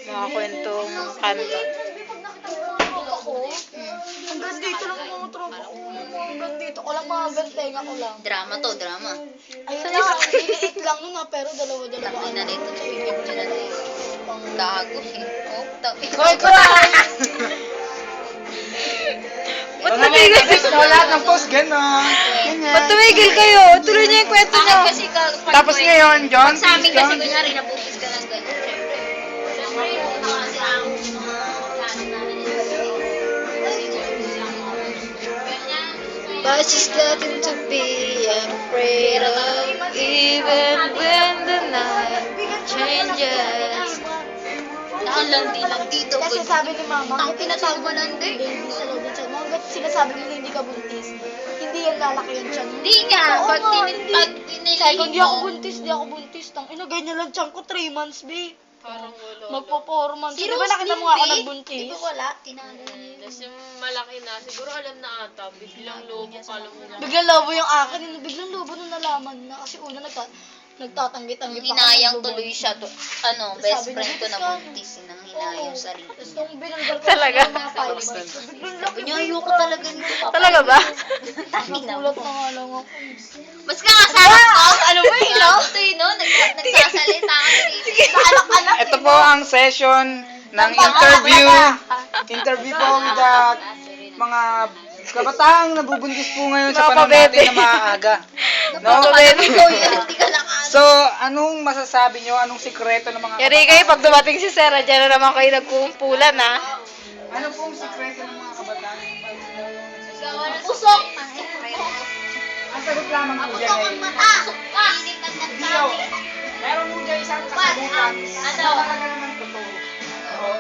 Mga kwentong kanto. Pag nakita mo mga tropa ko, hanggang dito lang ang mga tropa ko. Hanggang dito ko lang, mga gantenga ko lang. Drama to, drama. Ayun lang, liliit lang nun ha, pero dalawa-dalawa. Tangin na nito sa picture na to. Gago eh. Oh, Hoy, guys! Ba't tumigil? Lahat ng post, gano'n. Ba't tumigil kayo? Tuloy niyo yung kwento niyo. Kasi pag Tapos ngayon, John, pag sa amin kasi John. kunyari napupis ka ng gano'n, syempre. Syempre, kasi ang mga plano namin But she's getting to be afraid of even when the night changes. Nakalandi lang dito. Kasi sabi ni mama, Ang kung tinatawag mo ng pinatawag baby sa loob ng tiyan mo, hanggat sinasabi nila hindi ka buntis, hindi yan lalaki yung tiyan mo. Hindi nga, Oo pag nga, pag Sabi ko, tinilihin hindi ako mo, buntis, hindi ako buntis. Tang ina, ganyan lang tiyan ko, 3 months, babe. Parang wala. Magpo 4 months. si Di ba Rose nakita mo din, nga ako babe. nagbuntis? Di ba wala? Tinalo niya yun. Tapos yung malaki na, siguro alam na ata, biglang lobo ka lang mo. Biglang lobo yung akin, biglang lobo nung nalaman na. Kasi una nagtatanggi-tanggi pa ako, Hinayang naglobo. tuloy siya to, Tapos best sabi niya, friend ko na "Buntis ka." buntis, nang hinayang sarili. Tapos nung binanggal ko Talaga? ng mga 5 months, biglang laki. Sabi niya, ayoko talaga nito, papa. Talaga ba? Nagulat na nga lang ako. Mas ka nga sa akin to. Ano ba yun, no? Ito yun, no? Nagsasalita ka rin. Anak-anak. Ito po ang session ng interview. Interview po with the mga kabataang nabubuntis po ngayon sa Mga panahon pabebe. natin na maaga. No? Hindi ka lang So, anong masasabi nyo? Anong sikreto ng mga Yari kayo, pag dumating si Sarah, dyan na naman kayo nagkukumpulan, ha? Ano pong sikreto ng mga kabataan? Pusok! Ang sagot lamang po dyan Pusok ay ang mata! Dio. Meron po dyan isang kasagutan. Ano? Talaga naman totoo. Oo.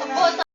Ano?